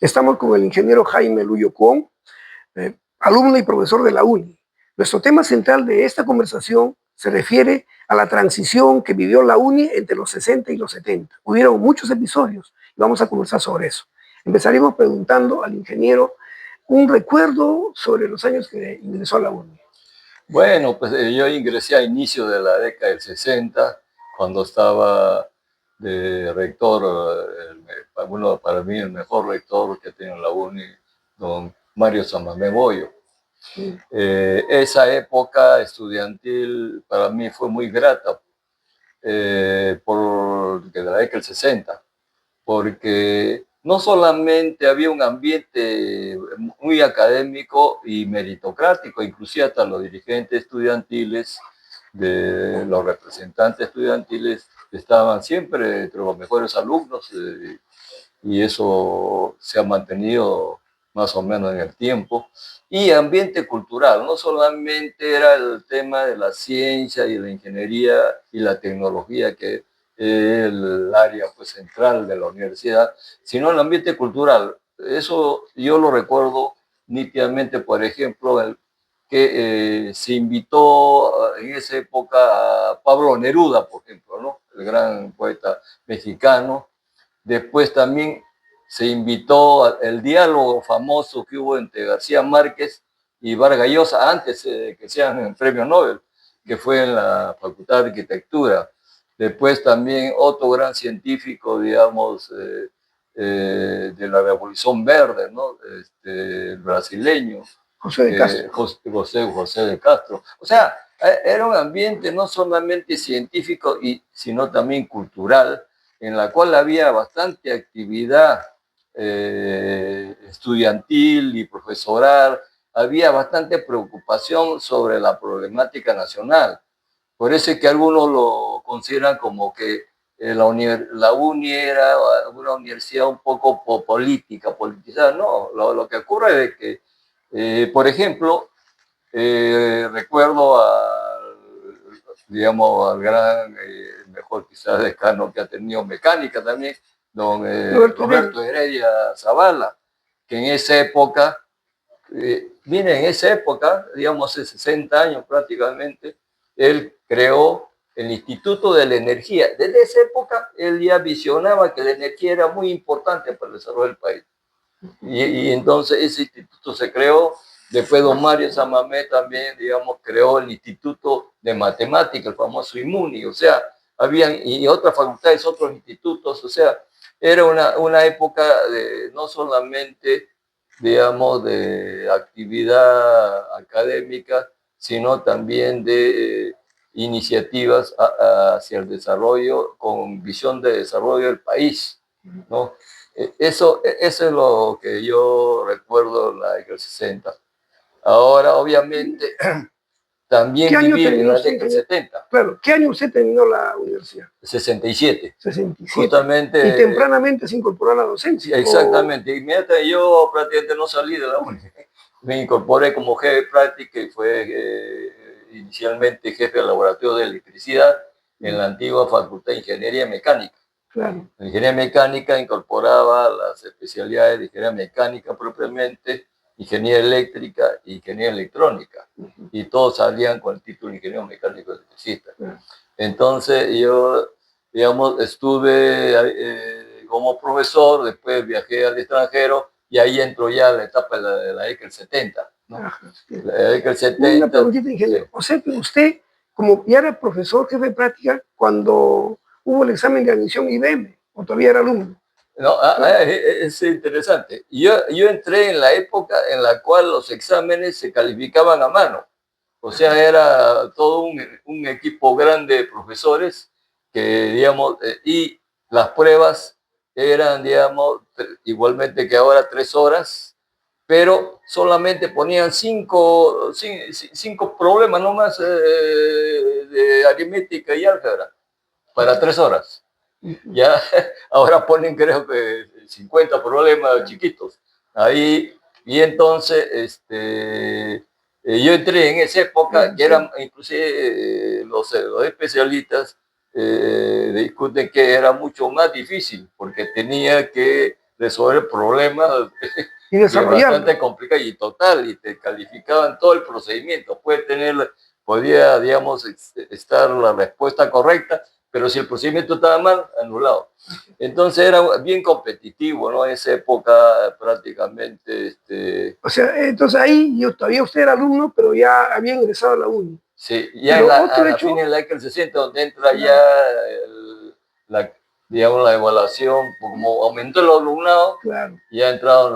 Estamos con el ingeniero Jaime Luyo Cuón, alumno y profesor de la UNI. Nuestro tema central de esta conversación se refiere a la transición que vivió la UNI entre los 60 y los 70. Hubieron muchos episodios y vamos a conversar sobre eso. Empezaremos preguntando al ingeniero un recuerdo sobre los años que ingresó a la UNI. Bueno, pues yo ingresé a inicio de la década del 60, cuando estaba de rector, bueno, para mí el mejor rector que tiene la UNI, don Mario Samamé Bollo. Sí. Esa época estudiantil para mí fue muy grata, de la década del 60, porque no solamente había un ambiente muy académico y meritocrático, inclusive hasta los dirigentes estudiantiles, de los representantes estudiantiles, estaban siempre entre los mejores alumnos, y eso se ha mantenido más o menos en el tiempo. Y ambiente cultural, no solamente era el tema de la ciencia y la ingeniería y la tecnología, que es el área pues, central de la universidad, sino el ambiente cultural. Eso yo lo recuerdo nítidamente, por ejemplo, que se invitó en esa época a Pablo Neruda, por ejemplo, ¿no? El gran poeta mexicano. Después también se invitó el diálogo famoso que hubo entre García Márquez y Vargas Llosa, antes de que sean el premio Nobel, que fue en la Facultad de Arquitectura. Después también otro gran científico, digamos, de la Revolución Verde, ¿no? El brasileño, José de Castro. José de Castro. O sea, era un ambiente no solamente científico, sino también cultural, en la cual había bastante actividad estudiantil y profesoral, había bastante preocupación sobre la problemática nacional. Por eso es que algunos lo consideran como que la UNI era una universidad un poco política, politizada. No, lo que ocurre es que, por ejemplo, recuerdo digamos, al gran, mejor quizás decano que ha tenido mecánica también, don Roberto Heredia Zavala, que en esa época, en esa época, digamos, hace 60 años prácticamente, él creó el Instituto de la Energía. Desde esa época, él ya visionaba que la energía era muy importante para el desarrollo del país. Y entonces ese instituto se creó. Después don Mario Samamé también, digamos, creó el Instituto de Matemática, el famoso IMUNI. O sea, habían y otras facultades, otros institutos. O sea, era una época de, no solamente, digamos, de actividad académica, sino también de iniciativas hacia el desarrollo, con visión de desarrollo del país, ¿no? Eso es lo que yo recuerdo en la década del 60. Ahora, obviamente, también viví en la década del 70. Claro, ¿qué año usted terminó la universidad? 67. 67. Justamente. Y tempranamente se incorporó a la docencia. Exactamente. Inmediatamente yo prácticamente no salí de la uni. Me incorporé como jefe de práctica y fue inicialmente jefe del laboratorio de electricidad en la antigua Facultad de Ingeniería Mecánica. Claro. La ingeniería mecánica incorporaba las especialidades de ingeniería mecánica propiamente, ingeniería eléctrica e ingeniería electrónica. Y todos salían con el título de ingeniero mecánico electricista. Entonces yo, digamos, estuve como profesor, después viajé al extranjero y ahí entró ya la etapa de la década del 70. ¿no? La década del 70. Una preguntita, ingeniero. Sí. O sea que usted, como ya era profesor, jefe de práctica, cuando hubo el examen de admisión IBM, o todavía era alumno. No, es interesante. Yo entré en la época en la cual los exámenes se calificaban a mano. O sea, era todo un equipo grande de profesores que, digamos, y las pruebas eran, digamos, igualmente que ahora 3 horas, pero solamente ponían cinco problemas nomás de aritmética y álgebra para 3 horas. Ya ahora ponen creo que 50 problemas chiquitos ahí, y entonces yo entré en esa época que eran inclusive los especialistas discuten que era mucho más difícil porque tenía que resolver problemas y desarrollarlo. bastante complicados y total, y te calificaban todo el procedimiento. Podía, digamos, estar la respuesta correcta, pero si el procedimiento estaba mal, anulado. Entonces era bien competitivo, ¿no? En esa época prácticamente... O sea, entonces ahí todavía usted era alumno, pero ya había ingresado a la uni. Sí, ya Pero a otro la hecho, fin de la década del 60, donde entra ya la, digamos, la evaluación, como aumentó el alumnado, claro, ya ha entrado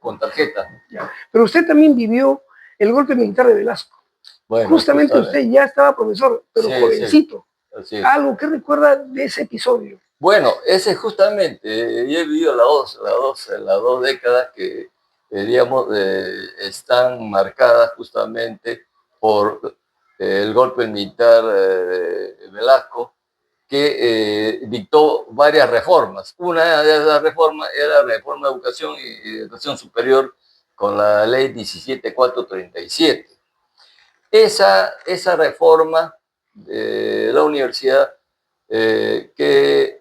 con tarjeta. ya. Pero usted también vivió el golpe militar de Velasco. Bueno, Justamente usted ya estaba profesor, pero sí, sí, jovencito. así es. ¿Algo que recuerda de ese episodio? Bueno, ese justamente, yo he vivido las dos décadas que, digamos, están marcadas justamente por el golpe militar de Velasco, que dictó varias reformas. Una de esas reformas era la reforma de educación y educación superior con la ley 17437. Esa reforma de la universidad que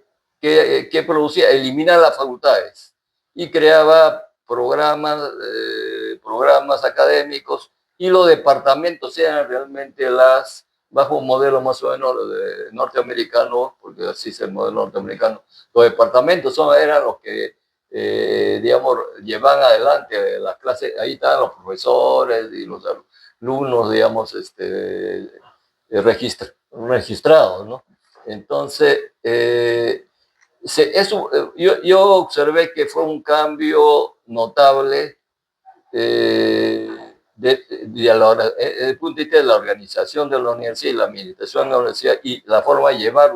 producía, eliminar las facultades y creaba programas académicos, y los departamentos eran realmente bajo un modelo más o menos norteamericano, porque así es el modelo norteamericano. Los departamentos eran los que, digamos, llevan adelante las clases. Ahí estaban los profesores y los alumnos, digamos, registrados, ¿no? Entonces, yo observé que fue un cambio notable desde el punto de vista de la organización de la universidad y la administración de la universidad y la forma de llevar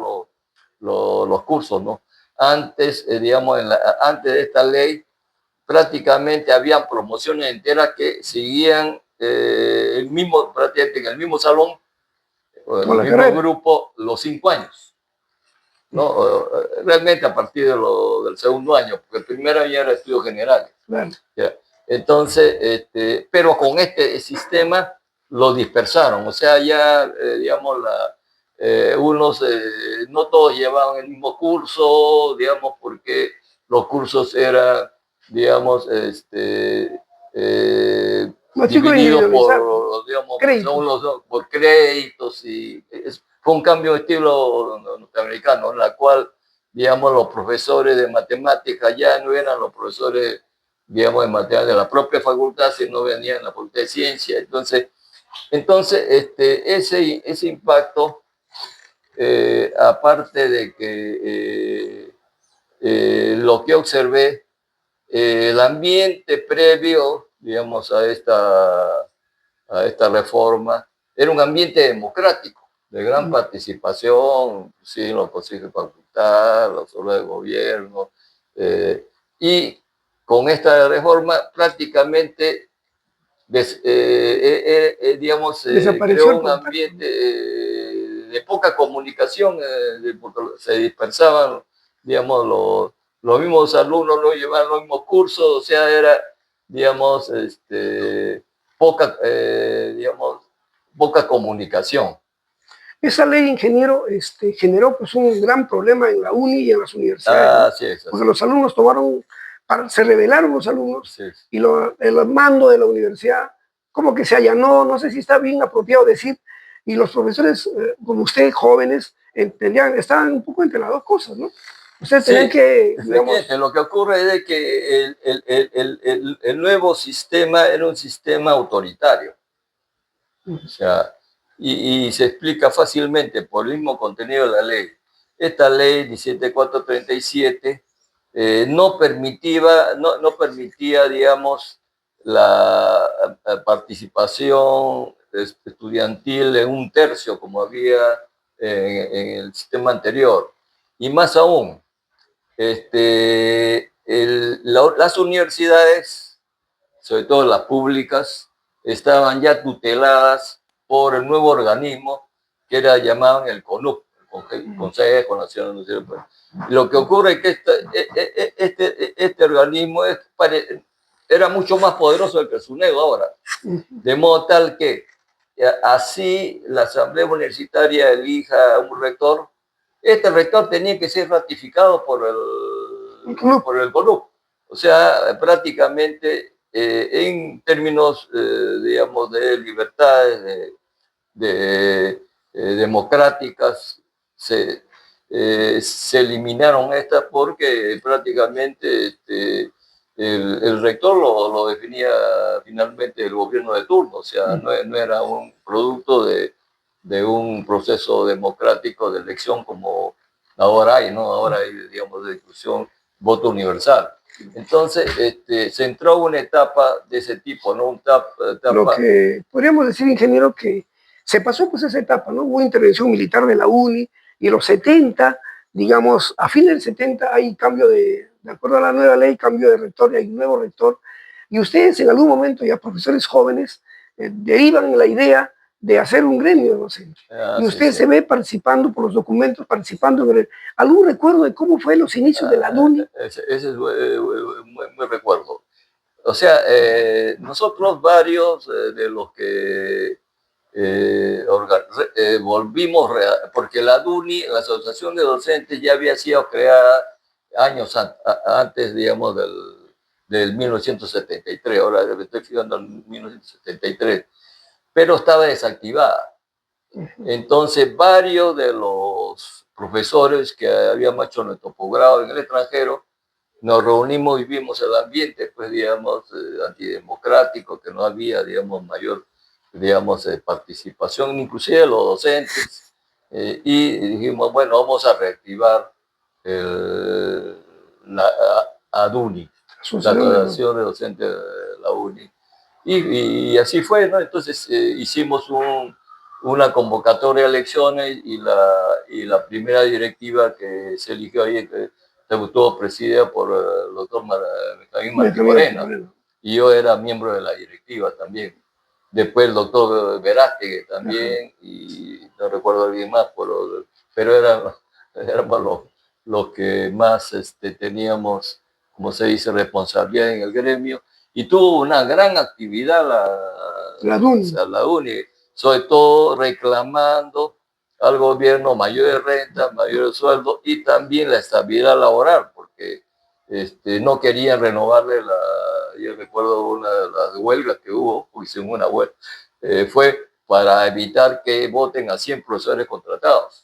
los cursos, ¿no? Antes, digamos, antes de esta ley, prácticamente habían promociones enteras que seguían prácticamente en el mismo salón, o en el mismo grupo, los 5 años. ¿No? Realmente a partir del segundo año, porque el primer año era estudios generales. Claro. ¿Ya? Entonces, pero con este sistema lo dispersaron, o sea, ya, digamos, no todos llevaban el mismo curso, digamos, porque los cursos eran, digamos, divididos digamos, créditos. Por créditos, y fue un cambio de estilo norteamericano, en la cual, digamos, los profesores de matemáticas ya no eran los profesores, digamos, de matemáticas de la propia facultad, sino venían de la facultad de ciencia. Entonces ese impacto, aparte de que lo que observé, el ambiente previo, digamos, a esta reforma, era un ambiente democrático, de gran participación, sí, los consejos de facultad, los órganos de gobierno, y con esta reforma prácticamente, digamos, creó un ambiente de poca comunicación, porque se dispersaban, digamos, los mismos alumnos no llevaban los mismos cursos, o sea, era, digamos, poca comunicación. Esa ley, ingeniero, generó pues un gran problema en la uni y en las universidades, ¿no? Porque los alumnos se rebelaron los alumnos, y el mando de la universidad como que se allanó, no sé si está bien apropiado decir, y los profesores, como usted, jóvenes, estaban un poco entre las dos cosas, ¿no? Ustedes tenían que, digamos... Lo que ocurre es que el nuevo sistema era un sistema autoritario. O sea, y se explica fácilmente por el mismo contenido de la ley. Esta ley 17437 no permitía, digamos, la participación estudiantil en un tercio, como había en el sistema anterior. Y más aún, las universidades, sobre todo las públicas, estaban ya tuteladas por el nuevo organismo que era llamado el CONUC, el Consejo Nacional de Universidades. Lo que ocurre es que este organismo era mucho más poderoso que el SUNEDO ahora, de modo tal que así la Asamblea Universitaria elija a un rector. Este rector tenía que ser ratificado por por el CONUC. O sea, prácticamente en términos, digamos, de libertades, democráticas, se eliminaron estas porque prácticamente el rector lo definía finalmente el gobierno de turno, o sea, no era un producto de un proceso democrático de elección como ahora hay, ¿no? Ahora hay, digamos, de discusión, voto universal. Entonces, se entró a una etapa de ese tipo, ¿no? Lo que podríamos decir, ingeniero, que se pasó pues esa etapa, ¿no? Hubo intervención militar de la UNI y en los 70, digamos, a fines del 70 hay cambio de acuerdo a la nueva ley, cambio de rector y hay un nuevo rector. Y ustedes en algún momento, ya profesores jóvenes, derivan la idea de hacer un gremio de docentes. Y usted se ve participando por los documentos, participando en ¿algún recuerdo de cómo fue los inicios de la UNI? Ese es muy recuerdo. O sea, nosotros varios de los que volvimos, porque la DUNI, la Asociación de Docentes, ya había sido creada años antes, digamos, del 1973, ahora me estoy fijando en 1973, pero estaba desactivada. Entonces, varios de los profesores que habíamos hecho nuestro posgrado en el extranjero, nos reunimos y vimos el ambiente, pues, digamos, antidemocrático, que no había, digamos, mayor, digamos, participación, inclusive de los docentes, y dijimos, bueno, vamos a reactivar la ADUNI, la Asociación de Docentes de la UNI. Y así fue, ¿no? Entonces hicimos una convocatoria a elecciones y la primera directiva que se eligió ahí, estuvo presidida por el doctor Benjamín Martí Morena, y yo era miembro de la directiva también. Después el doctor Verástegui también, y no recuerdo alguien más, pero éramos los que más teníamos, como se dice, responsabilidad en el gremio, y tuvo una gran actividad la UNI, sobre todo reclamando al gobierno mayores rentas, mayores sueldos y también la estabilidad laboral, porque no querían renovarle yo recuerdo una de las huelgas que hubo, hicimos una huelga, fue para evitar que voten a 100 profesores contratados.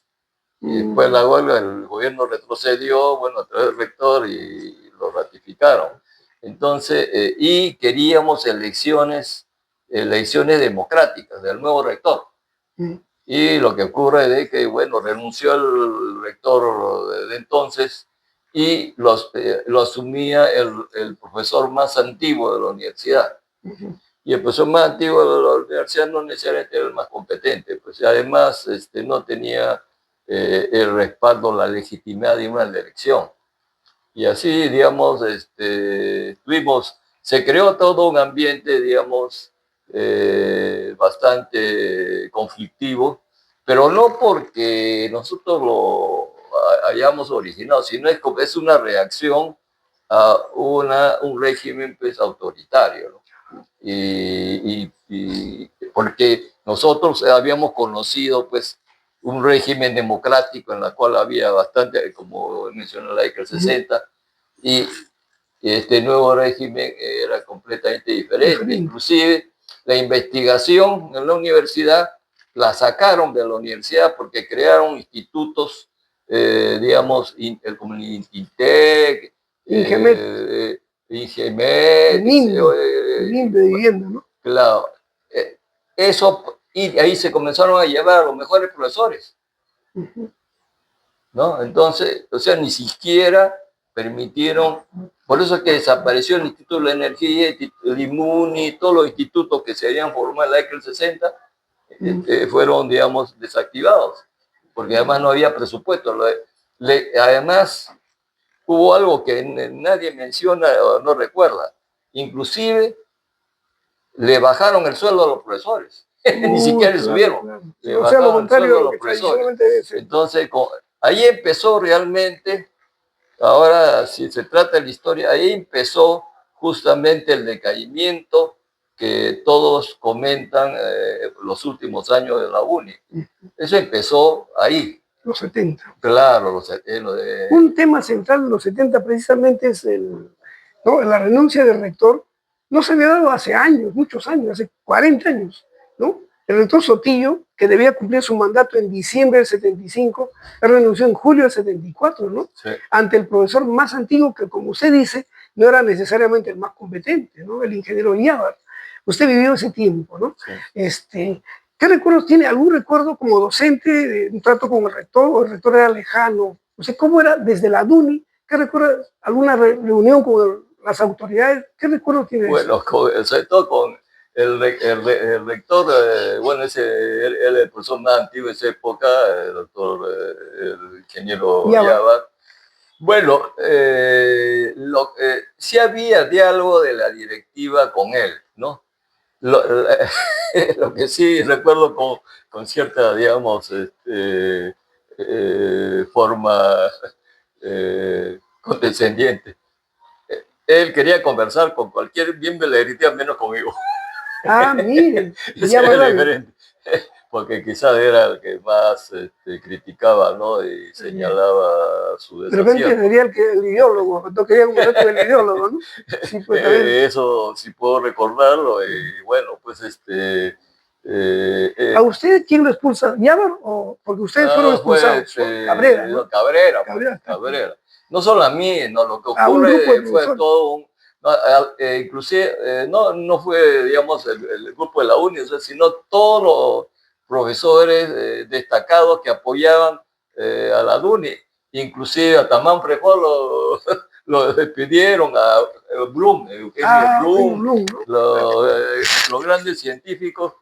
Y después la huelga, el gobierno retrocedió, bueno, a través del rector y lo ratificaron. Entonces, y queríamos elecciones democráticas del nuevo rector. Y lo que ocurre es que, bueno, renunció el rector de entonces y lo asumía el profesor más antiguo de la universidad. Y el profesor más antiguo de la universidad no necesariamente era el más competente, pues además no tenía el respaldo, la legitimidad de una elección. Y así, digamos, se creó todo un ambiente, digamos, bastante conflictivo, pero no porque nosotros lo hayamos originado, sino es una reacción a un régimen, pues, autoritario, ¿no? Y porque nosotros habíamos conocido, pues, un régimen democrático en el cual había bastante, como mencionó la década del 60, y este nuevo régimen era completamente diferente. Inclusive la investigación en la universidad la sacaron de la universidad porque crearon institutos, digamos, como el INTEC, Ingemet, de vivienda, ¿no? Claro. Eso, y ahí se comenzaron a llevar a los mejores profesores, ¿no? Entonces, o sea, ni siquiera permitieron, por eso es que desapareció el Instituto de la Energía, el IMUNI, todos los institutos que se habían formado en la década del 60, fueron, digamos, desactivados, porque además no había presupuesto. Además, hubo algo que nadie menciona o no recuerda, inclusive le bajaron el sueldo a los profesores, ni siquiera le subieron, claro. Le bajaron el sueldo a los profesores. Entonces, ahí empezó realmente, ahora si se trata de la historia, ahí empezó justamente el decaimiento que todos comentan los últimos años de la UNI. Eso empezó ahí. los 70. Claro, Un tema central de los 70 precisamente es ¿no? La renuncia del rector. No se había dado hace años, muchos años, hace 40 años, ¿no? El rector Sotillo, que debía cumplir su mandato en diciembre del 75, renunció en julio del 74, ¿no? Sí. Ante el profesor más antiguo que, como usted dice, no era necesariamente el más competente, ¿no? El ingeniero Yávar. Usted vivió ese tiempo, ¿no? Sí. ¿Qué recuerdos tiene? ¿Algún recuerdo como docente de un trato con el rector? ¿O el rector era lejano? O sea, ¿cómo era desde la DUNI? ¿Qué recuerda? ¿Alguna reunión con las autoridades? ¿Qué recuerdo tiene de eso? Bueno, sobre todo con el rector, bueno, él es el profesor más antiguo de esa época, el doctor, el ingeniero Yávar. Bueno, sí había diálogo de la directiva con él, ¿no? Lo que sí recuerdo con cierta, digamos, forma condescendiente. Él quería conversar con cualquier miembro de la directiva, menos conmigo. Ah, miren, ya era diferente, porque quizás era el que más criticaba, ¿no? Y señalaba su desacierto. De repente sería el ideólogo, no quería conversar con el ideólogo, ¿no? Sí, pues, eso sí puedo recordarlo, y bueno, pues ¿a usted quién lo expulsa? ¿Yávar o porque ustedes fueron expulsados? Cabrera, ¿no? Cabrera. No solo a mí, no, lo que ocurre fue todo un... inclusive no fue, digamos, el grupo de la UNI, o sea, sino todos los profesores destacados que apoyaban a la DUNI, inclusive a Tamán Prejó lo despidieron, a Blum, Eugenio Blum, ¿no? Los grandes científicos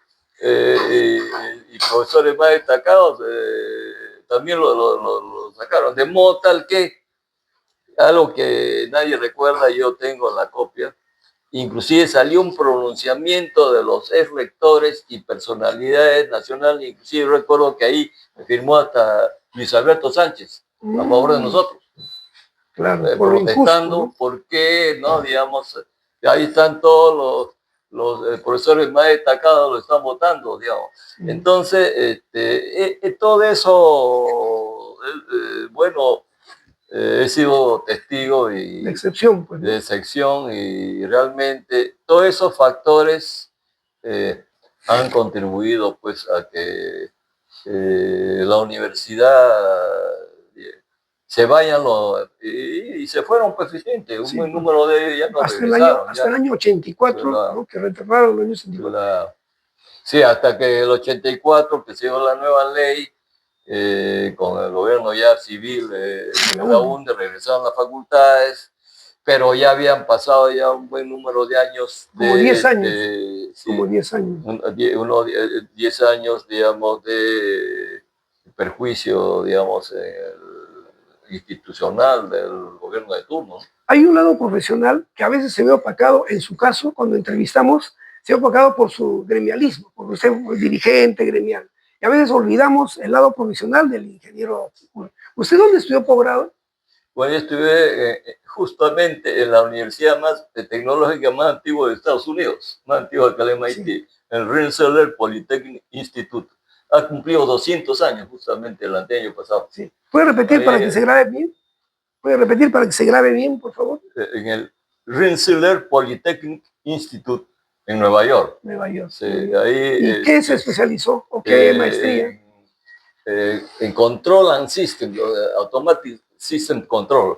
y profesores más destacados también lo sacaron, de modo tal que algo que nadie recuerda, yo tengo la copia, inclusive salió un pronunciamiento de los ex rectores y personalidades nacionales, inclusive recuerdo que ahí me firmó hasta Luis Alberto Sánchez a favor de nosotros, claro, protestando, injusto, ¿no? porque, ¿no? Digamos, ahí están todos los profesores más destacados, lo están votando, digamos. Entonces, todo eso, bueno, he sido testigo de excepción, pues, ¿no? de excepción, y realmente todos esos factores han contribuido pues a que la universidad se vayan y se fueron coeficientes, un buen número de ellos ya no regresaron. Hasta el año 84, ¿no? Que retornaron el año 84. Sí, hasta que el 84 que se dio la nueva ley, con el gobierno ya civil de la UNDE, regresaron las facultades, pero ya habían pasado ya un buen número de años. Como 10 años. Sí, como 10 años. Unos 10 años, digamos, de perjuicio, digamos, institucional del gobierno de turno. Hay un lado profesional que a veces se ve opacado, en su caso, cuando entrevistamos, se ve opacado por su gremialismo, porque usted es dirigente gremial. Y a veces olvidamos el lado profesional del ingeniero. ¿Usted dónde estudió posgrado? Bueno, yo estudié justamente en la universidad más tecnológica más antigua de Estados Unidos, más antigua que el MIT, sí. El Rensselaer Polytechnic Institute. Ha cumplido 200 años justamente el año pasado. Sí. ¿Puede repetir para que se grabe bien? ¿Puede repetir para que se grabe bien, por favor? En el Rensselaer Polytechnic Institute en Nueva York. Nueva York. Sí, ahí, ¿y qué se especializó? ¿O qué maestría? En Control and System, Automatic System Control.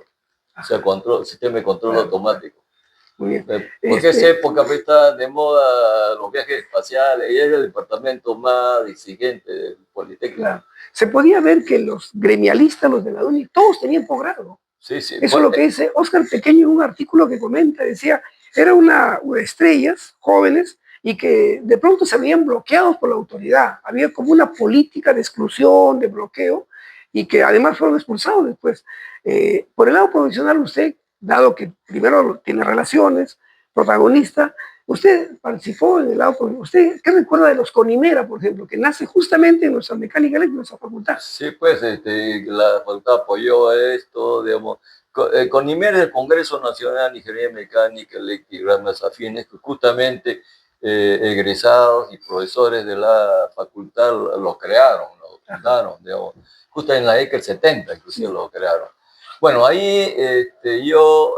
O sea, sistema de control automático. Muy bien. Porque esa época está de moda los viajes espaciales, y era el departamento más exigente del Politécnico. Claro. Se podía ver que los gremialistas, los de la UNI, todos tenían posgrado. Sí, sí. Eso es lo que dice Oscar Pequeño en un artículo que comenta, decía, era una estrellas jóvenes y que de pronto se habían bloqueados por la autoridad. Había como una política de exclusión, de bloqueo, y que además fueron expulsados después. Por el lado profesional, usted, dado que primero tiene relaciones, protagonista, usted participó en el lado profesional. ¿Usted qué recuerda de los Conimera, por ejemplo, que nace justamente en nuestra mecánica eléctrica, en nuestra facultad? Sí, pues la facultad apoyó esto, digamos. Conimera es el Congreso Nacional de Ingeniería Mecánica, Eléctrica y Ramas Afines, que justamente egresados y profesores de la facultad lo crearon, ¿no? fundaron, digamos, justo en la década del 70, inclusive lo crearon. Bueno, ahí yo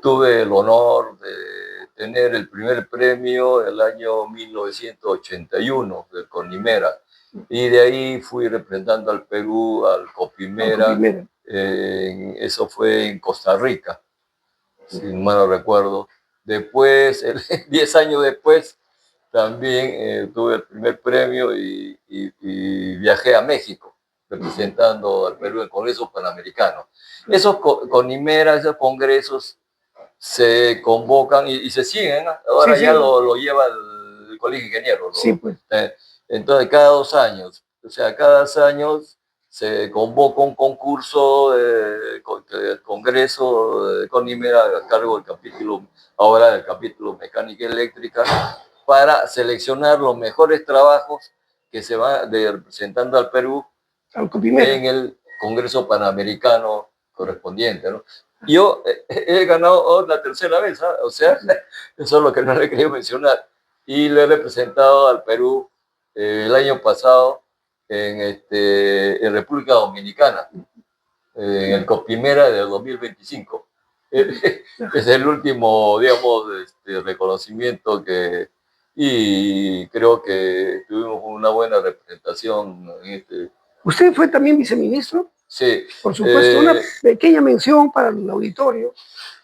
tuve el honor de tener el primer premio el año 1981 del Conimera, y de ahí fui representando al Perú, al Copimera, eso fue en Costa Rica, si mal no recuerdo. Después, 10 años después, también tuve el primer premio y viajé a México representando al Perú en el Congreso Panamericano. Esos conimeras, esos congresos se convocan y se siguen, ¿no? Ahora Sí, ya sí. lo lleva el Colegio de Ingenieros. Sí, pues. Entonces, cada 2 años, o sea, cada 2 años se convoca un concurso de congreso de Conimera a cargo del capítulo, ahora del capítulo Mecánica y Eléctrica, para seleccionar los mejores trabajos que se van representando al Perú en el Congreso Panamericano correspondiente, ¿no? Yo he ganado la tercera vez, ¿eh? O sea, eso es lo que no le quería mencionar. Y le he representado al Perú el año pasado en República Dominicana, en el Copimera de 2025. Es el último, digamos, reconocimiento y creo que tuvimos una buena representación en este. ¿Usted fue también viceministro? Sí. Por supuesto, una pequeña mención para el auditorio.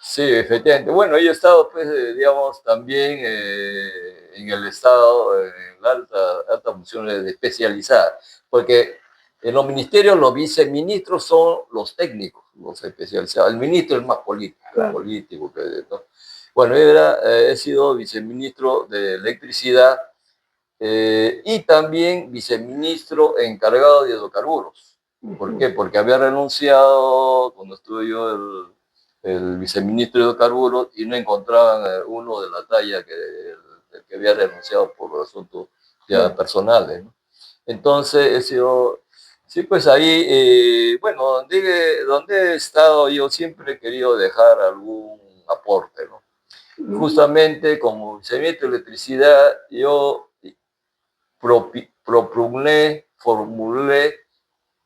Sí, efectivamente. Bueno, yo he estado, pues, digamos, también en el Estado, en altas funciones especializadas, porque en los ministerios los viceministros son los técnicos, los especializados. El ministro es más político, Claro. ¿no? Bueno, yo he sido viceministro de Electricidad y también viceministro encargado de hidrocarburos. ¿Por qué? Porque había renunciado cuando estuve yo el viceministro de hidrocarburos y no encontraban uno de la talla que había renunciado por asuntos ya personales, ¿no? Entonces he sido, sí, pues ahí, bueno, donde he estado yo siempre he querido dejar algún aporte, ¿no? Justamente como viceministro de electricidad, yo propugné, formulé,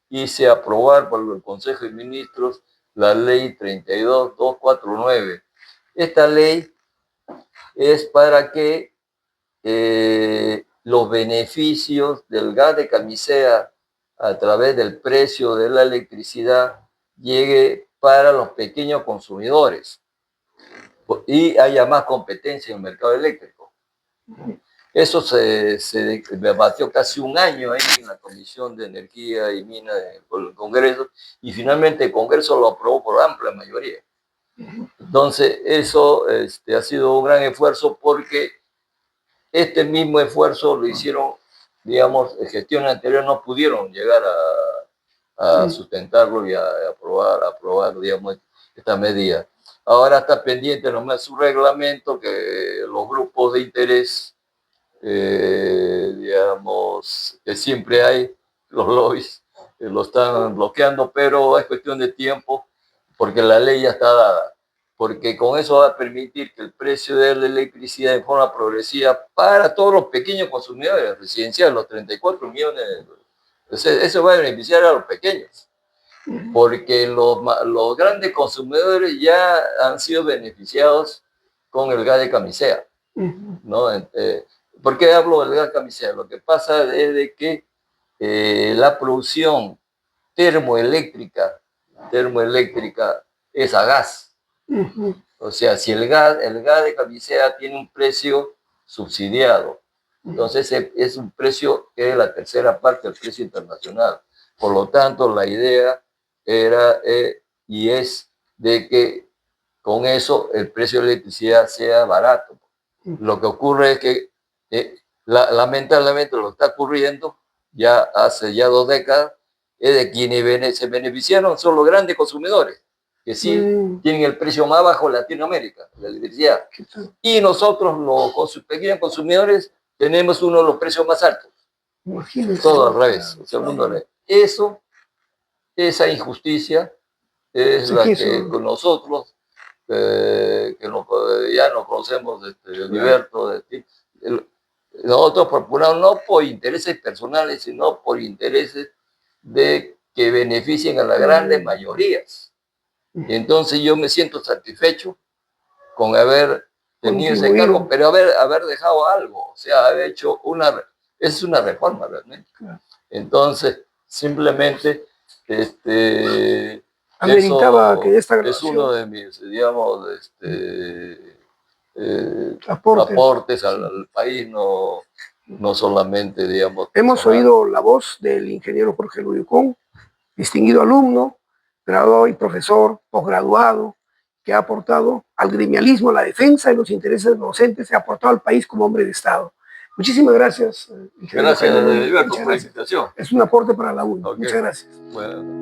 hice aprobar por el Consejo de Ministros la ley 32249. Esta ley es para que los beneficios del gas de camisea a través del precio de la electricidad llegue para los pequeños consumidores y haya más competencia en el mercado eléctrico. Eso se debatió casi un año ahí en la Comisión de Energía y Minas por el Congreso, y finalmente el Congreso lo aprobó por amplia mayoría. Entonces, eso ha sido un gran esfuerzo, porque este mismo esfuerzo lo hicieron, digamos, gestiones anteriores no pudieron llegar a sustentarlo y a aprobar, digamos, esta medida. Ahora está pendiente nomás su reglamento, que los grupos de interés, digamos, que siempre hay, los lobbies lo están bloqueando, pero es cuestión de tiempo, porque la ley ya está dada, porque con eso va a permitir que el precio de la electricidad de forma progresiva para todos los pequeños consumidores residenciales, los 34 millones, eso va a beneficiar a los pequeños, porque los grandes consumidores ya han sido beneficiados con el gas de camisea, ¿no? ¿Por qué hablo del gas camisea? Lo que pasa es de que la producción termoeléctrica es a gas. O sea, si el gas de camisea tiene un precio subsidiado, entonces es un precio que es la tercera parte del precio internacional. Por lo tanto, la idea era y es de que con eso el precio de la electricidad sea barato. Lo que ocurre es que lamentablemente lo que está ocurriendo ya hace ya 2 décadas es de quienes se beneficiaron son los grandes consumidores, que sí tienen el precio más bajo en Latinoamérica, la electricidad. Y nosotros, los pequeños consumidores, tenemos uno de los precios más altos. Todo al revés. Esa injusticia es la que con nosotros, que ya nos conocemos, Alberto, Nosotros procuramos no por intereses personales, sino por intereses de que beneficien a las grandes mayorías. Y entonces yo me siento satisfecho con haber tenido ese cargo, pero haber dejado algo, o sea, haber hecho es una reforma realmente. Claro. Entonces, simplemente, Ameritaba que esta es grabación uno de mis, digamos, aportes aportes al país, no solamente, digamos, Hemos personal. oído la voz del ingeniero Jorge Luyucón, distinguido alumno, graduado y profesor, posgraduado, que ha aportado al gremialismo, a la defensa de los intereses de los docentes, ha aportado al país como hombre de Estado. Muchísimas gracias, ingeniero Gracias, Jaime Luyo. Heriberto, Muchas por la gracias. invitación. Es un aporte para la UNI. Okay. Muchas gracias. Bueno.